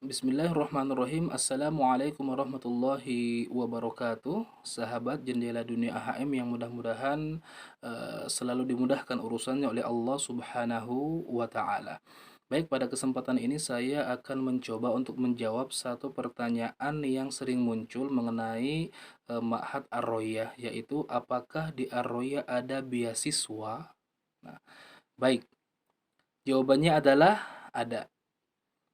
Bismillahirrahmanirrahim. Assalamualaikum warahmatullahi wabarakatuh. Sahabat Jendela Dunia AHM yang mudah-mudahan selalu dimudahkan urusannya oleh Allah Subhanahu wa taala. Baik, pada kesempatan ini saya akan mencoba untuk menjawab satu pertanyaan yang sering muncul mengenai Ma'had Ar-Royah, yaitu apakah di Ar-Royah ada beasiswa? Nah, baik. Jawabannya adalah ada.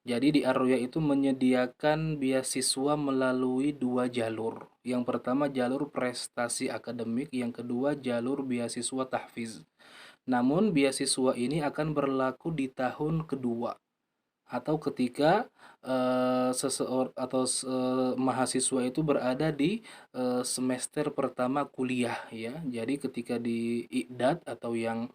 Jadi di Arroya itu menyediakan beasiswa melalui dua jalur. Yang pertama jalur prestasi akademik, yang kedua jalur beasiswa tahfiz. Namun beasiswa ini akan berlaku di tahun kedua atau ketika seseorang atau mahasiswa itu berada di semester pertama kuliah ya. Jadi ketika di IDAT atau yang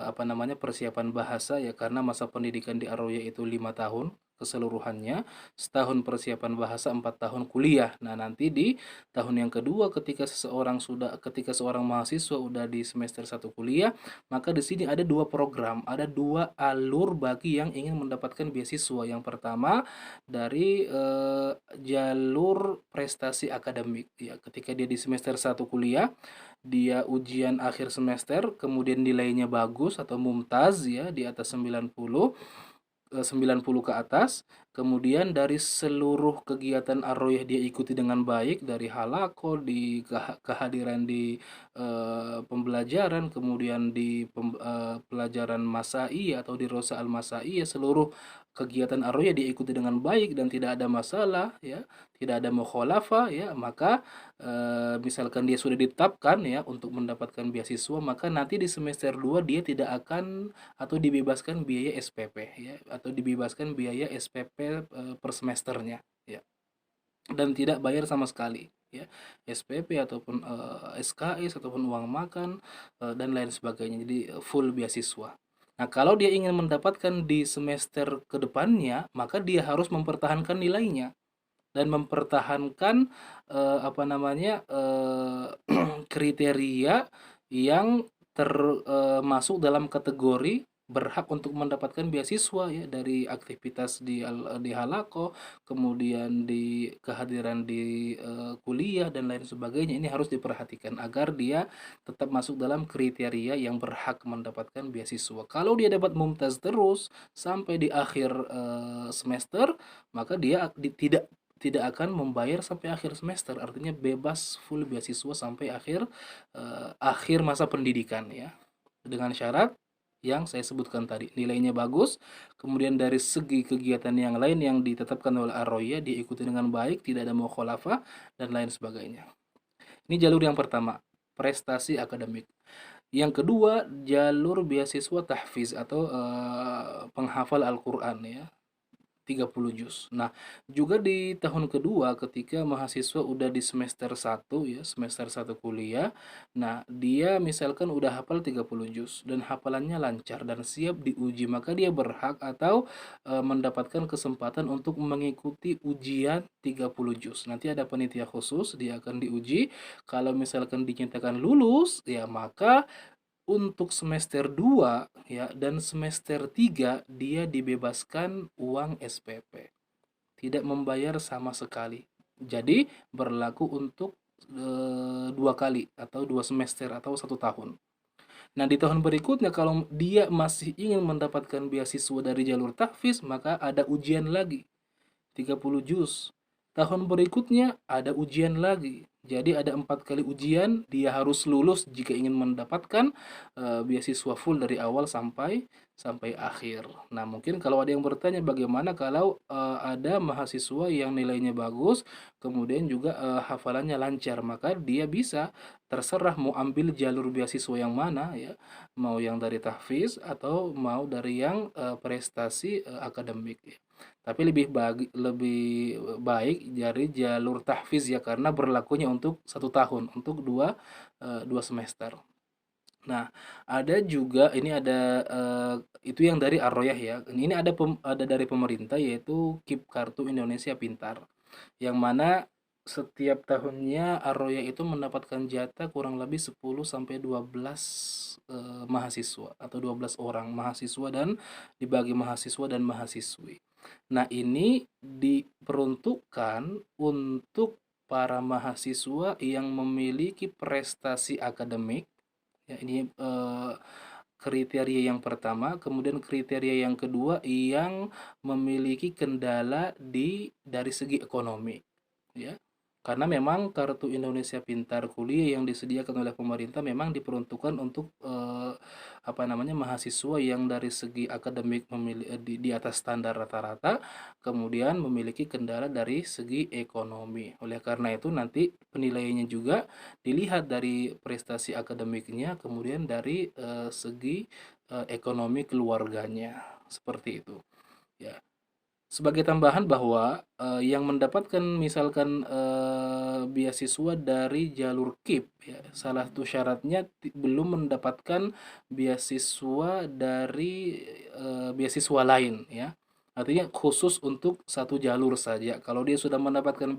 apa namanya persiapan bahasa ya, karena masa pendidikan di Arroya itu 5 tahun keseluruhannya, setahun persiapan bahasa, 4 tahun kuliah. Nah, nanti di tahun yang kedua ketika seorang mahasiswa udah di semester satu kuliah, maka di sini ada dua program, ada dua alur bagi yang ingin mendapatkan beasiswa. Yang pertama dari jalur prestasi akademik ya, ketika dia di semester satu kuliah, dia ujian akhir semester, kemudian nilainya bagus atau mumtaz ya, di atas 90 ke atas, kemudian dari seluruh kegiatan Ar-Royah dia ikuti dengan baik, dari halako, di kehadiran di pembelajaran, kemudian di pelajaran Masai atau di Rosa Al-Masai ya, seluruh kegiatan Ar-Royah diikuti dengan baik dan tidak ada masalah ya, tidak ada mukhalafah ya, maka misalkan dia sudah ditetapkan ya untuk mendapatkan beasiswa, maka nanti di semester 2 dia tidak akan atau dibebaskan biaya SPP ya, atau dibebaskan biaya SPP per semesternya ya, dan tidak bayar sama sekali ya, SPP ataupun SKS ataupun uang makan dan lain sebagainya. Jadi full beasiswa. Nah, kalau dia ingin mendapatkan di semester kedepannya, maka dia harus mempertahankan nilainya dan mempertahankan apa namanya kriteria yang termasuk dalam kategori berhak untuk mendapatkan beasiswa ya, dari aktivitas di halako, kemudian di kehadiran di kuliah dan lain sebagainya. Ini harus diperhatikan agar dia tetap masuk dalam kriteria yang berhak mendapatkan beasiswa. Kalau dia dapat mumtaz terus sampai di akhir semester, maka dia tidak tidak akan membayar sampai akhir semester, artinya bebas full beasiswa sampai akhir masa pendidikan ya, dengan syarat yang saya sebutkan tadi, nilainya bagus, kemudian dari segi kegiatan yang lain yang ditetapkan oleh Ar-Roya diikuti dengan baik, tidak ada mukhalafah dan lain sebagainya. Ini jalur yang pertama, prestasi akademik. Yang kedua, jalur beasiswa tahfiz atau penghafal Al-Qur'an ya, 30 juz. Nah, juga di tahun kedua ketika mahasiswa udah di semester satu ya, semester satu kuliah. Nah, dia misalkan udah hafal 30 juz dan hafalannya lancar dan siap diuji, maka dia berhak atau mendapatkan kesempatan untuk mengikuti ujian 30 juz. Nanti ada panitia khusus, dia akan diuji. Kalau misalkan dinyatakan lulus, ya maka untuk semester 2 ya dan semester 3 dia dibebaskan uang SPP, tidak membayar sama sekali. Jadi berlaku untuk 2 kali atau 2 semester atau 1 tahun. Nah, di tahun berikutnya kalau dia masih ingin mendapatkan beasiswa dari jalur tahfiz, maka ada ujian lagi 30 juz. Tahun berikutnya ada ujian lagi. Jadi ada 4 kali ujian, dia harus lulus jika ingin mendapatkan beasiswa full dari awal sampai sampai akhir. Nah, mungkin kalau ada yang bertanya bagaimana kalau ada mahasiswa yang nilainya bagus, kemudian juga hafalannya lancar, maka dia bisa terserah mau ambil jalur beasiswa yang mana ya, mau yang dari tahfiz atau mau dari yang prestasi akademik ya. Tapi lebih baik dari jalur tahfiz ya, karena berlakunya untuk 1 tahun, untuk dua semester. Nah, ada juga ini ada itu yang dari Ar-Royah ya. Ini ada dari pemerintah, yaitu KIP Kartu Indonesia Pintar. Yang mana setiap tahunnya Ar-Royah itu mendapatkan jatah kurang lebih 10 sampai 12 mahasiswa atau 12 orang mahasiswa dan dibagi mahasiswa dan mahasiswi. Nah, ini diperuntukkan untuk para mahasiswa yang memiliki prestasi akademik. Ya, ini kriteria yang pertama, kemudian kriteria yang kedua yang memiliki kendala dari segi ekonomi, ya. Karena memang kartu Indonesia Pintar Kuliah yang disediakan oleh pemerintah memang diperuntukkan untuk apa namanya, mahasiswa yang dari segi akademik di atas standar rata-rata, kemudian memiliki kendala dari segi ekonomi. Oleh karena itu nanti penilaiannya juga dilihat dari prestasi akademiknya, kemudian dari segi ekonomi keluarganya, seperti itu. Ya. Sebagai tambahan bahwa yang mendapatkan misalkan beasiswa dari jalur KIP, ya, salah satu syaratnya belum mendapatkan beasiswa dari beasiswa lain, ya. Artinya khusus untuk satu jalur saja. Kalau dia sudah mendapatkan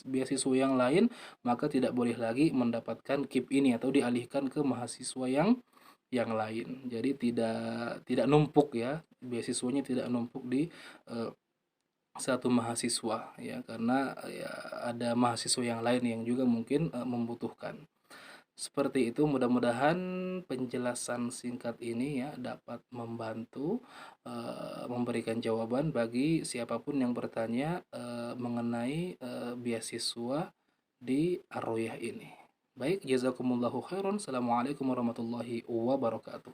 beasiswa yang lain, maka tidak boleh lagi mendapatkan KIP ini atau dialihkan ke mahasiswa yang lain. Jadi tidak numpuk, ya, beasiswanya tidak numpuk di eh, satu mahasiswa, ya, karena ya ada mahasiswa yang lain yang juga mungkin membutuhkan. Seperti itu, mudah-mudahan penjelasan singkat ini ya dapat membantu memberikan jawaban bagi siapapun yang bertanya mengenai beasiswa di Ar-Royah ini. Baik, jazakumullahu khairan. Assalamualaikum warahmatullahi wabarakatuh.